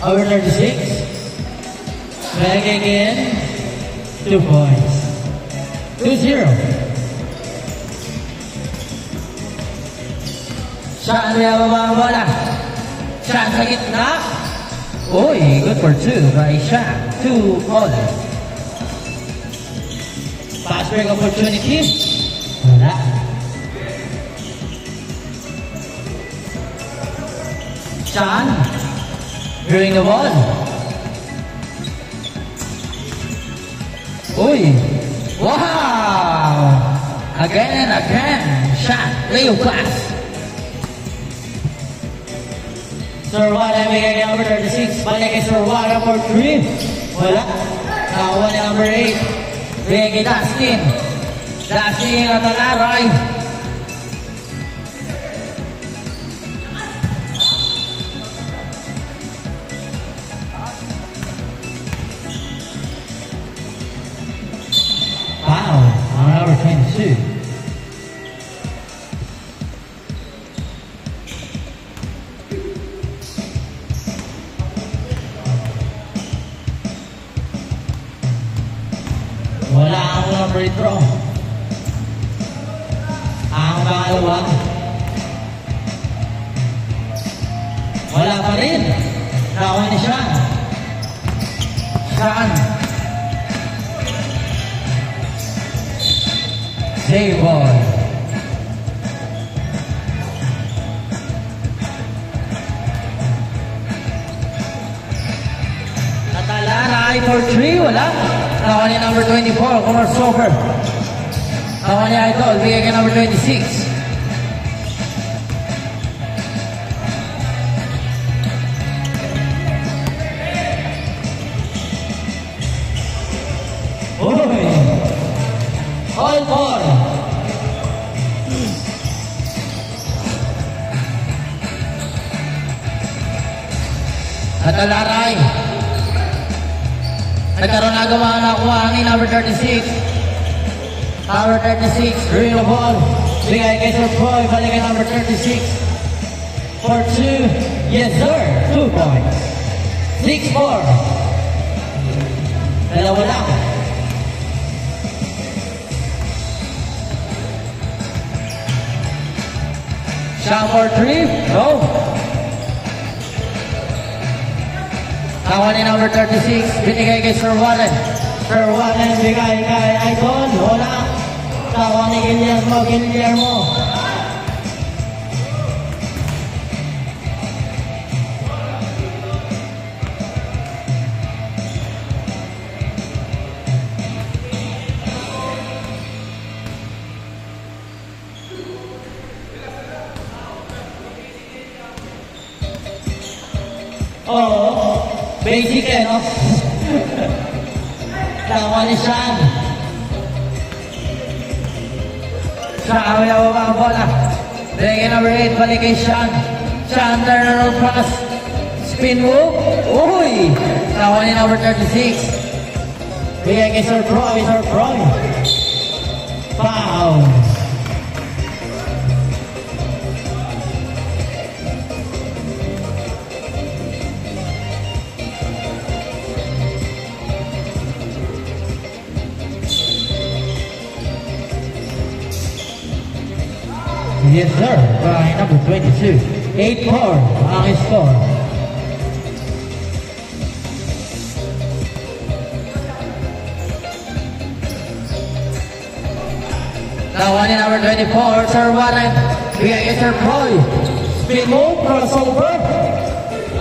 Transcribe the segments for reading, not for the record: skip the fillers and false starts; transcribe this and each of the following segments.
Over 36. Back again. 2 points. 2-0. Shot may ababa ang bola. Shot sa gitna. Uy, good for 2 by Shot. 2 all. Pass break opportunity. Wala. Chan. Drawing the ball. Uy. Wow. Again and again. Shot. Leo class. Sir Wala bigay kay number 36. Balik kay Sir Wala for 3. Wala. Nakakuha ni number 8. Bigay kay Dustin. Dustin at Alaray. Wow, on number 22. Wala ang free throw. Ang pangalawa. Wala pa rin. Nakuha ni Sean. Sean. Save ball. Natalaray for 3. Wala. Nakuha ni number 24, Connor Sofer. Nakuha ni Idol, bigay kay number 26. Uy! All four. Natalaray. Nagkaroon na gawa na kuha ni number 36. Number 36, real ball. Bigay kay Sir Troy, balik kay number 36. For 2, yes sir, 2 points. 6-4. Dalawa lang. Shot for 3, go. Nakuha ni number 36, binigay kay Sir Warren. Sir Warren, bigay kay Idol. Wala. Nakuha ni Guillermo. Oo. Basic eh, no? Nakuha ni Sean. Sean, wala ba ang bola? Bigay number 8, balik kay Sean. Sean, turnaround pass. Spin move. Uy! Nakuha ni number 36. Bigay kay Sir Troy. Foul. Yes sir, by number 22. 8-4 ang score. Nakuha ni number 24, Sir Warren. Bigay kay Sir Troy. Spin move, crossover.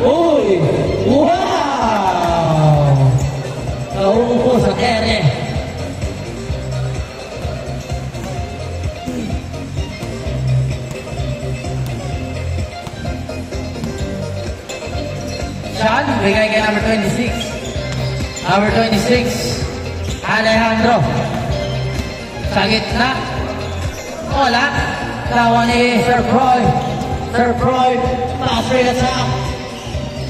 Uy! Wow! Nauupo sa kere. Sean, bigay kay number 26. Number 26, Alejandro. Sa gitna. Wala. Tawa ni Sir Croy. Pass rate attack.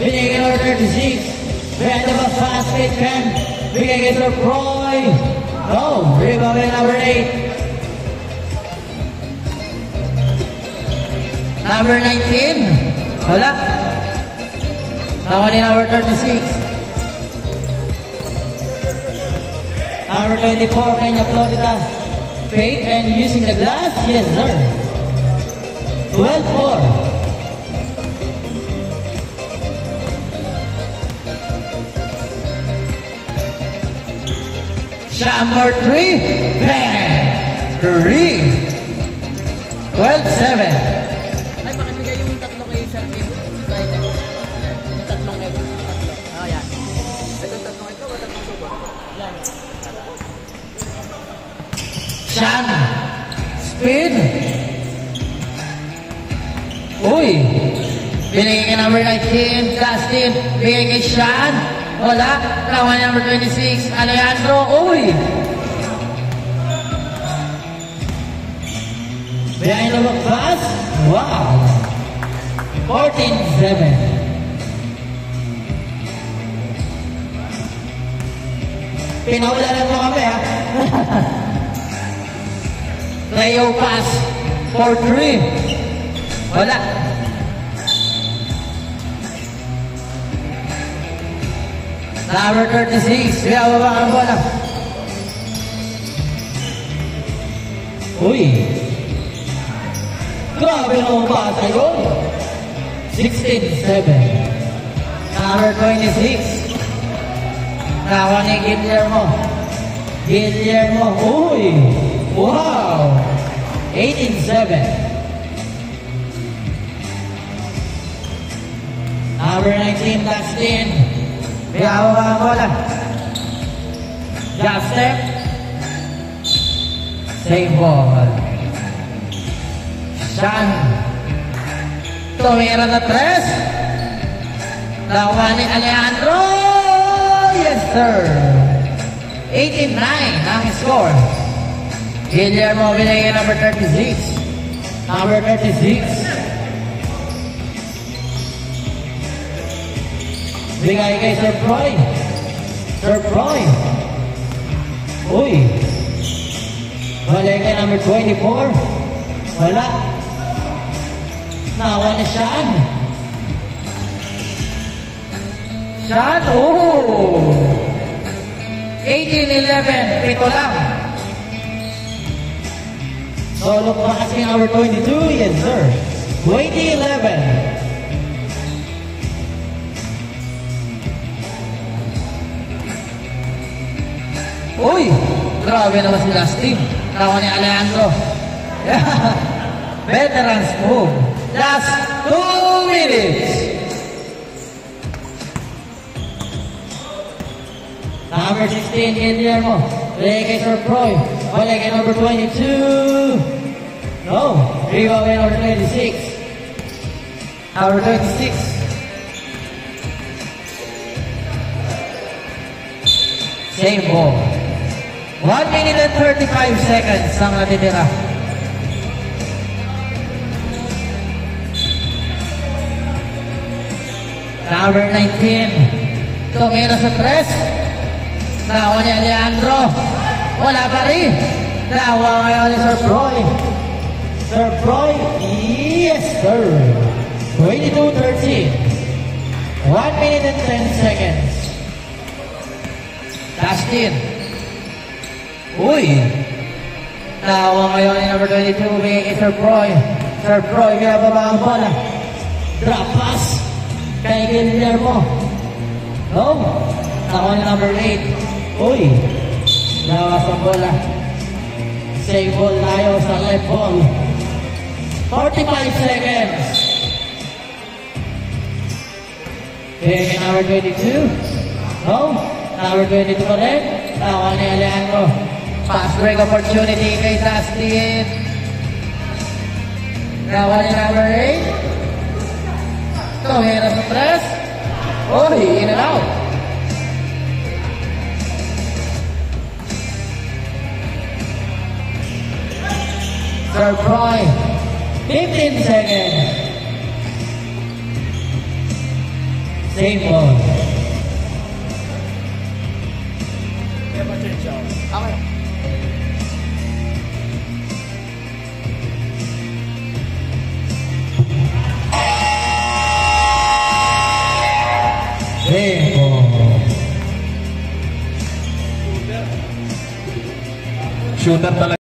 Bigay kay number 36. Behind the bus, fast speed can. Bigay kay Sir Croy. No, rebound kay number 8. Number 19. Wala. Now on in number 36. Number 24, Kenya Florida. Faith and using the glass. Yes, sir. 12-4. Number 3, bang! 12-7. Ay, pakibigay yung tatlo kay Sir Kim. Yung tatlong ito. Oh, yan. Ito tatlong ito, o tatlong subo? Yan. Sean. Speed. Uy. Binigay kay number 19, Justin. Binigay kay Sean. Wala. Kawan number 26, Alejandro. Uy. Behind the pass. Wow. 14-7. Pinawala mo kami, ha? Leo pass for 3. Wala. Number 36. Biyababa ang bola. Uy. Grabe naman ba yun? 16-7. Number 26. Nawa ni Guillermo. Guillermo. Uy. Wow. 18-7. Number 19, Dustin. Biyawa ang bola. Justin. Same ball. Sean. Tumira na 3. Nawa ni Alejandro. Yes, sir. 18-9 ang score. Guillermo binigay number 36. Number 36. Bigay kay Sir Proy. Sir Proy. Uy. Balik kay number 24. Wala. Nawa ni Sean. Sean. Oh. 18-11. Pito lang. Solo passing number 22. Yes, sir. 20-11. Uy! Grabe naman si Dustin. Tawa ni Alejandro. Veterans move. Last 2 minutes. Number 16, Guillermo. Balik kay Sir Proy. Balik kay number 22. No. Rebound kay number 26. Number 26. Same ball. 1 minute and 35 seconds ang natitira. Number 19. Tumira sa 3. Nawa ni Alejandro. Wala pa rin. Nawa ngayon ni Sir Proy. Sir Proy. Yes, sir. 22-13. 1 minute and 10 seconds. Dustin. Uy! Nawa ngayon ni number 22, bigay kay Sir Proy. Sir Proy, binababa ang bola. Drop pass kay Guillermo. No? Nawa ni number 8. Uy! Nawas ang bola. Save ball tayo sa left ball. 45 seconds. Bigay kay number 22. No? Number 22 pa rin. Nawa ni Alejandro. Fast break opportunity kay Dustin. Nawa ni number 8. Tumira sa 3. Oh, in and out. Sir Proy. 15 seconds. Same ball. Okay. Shooter talaga.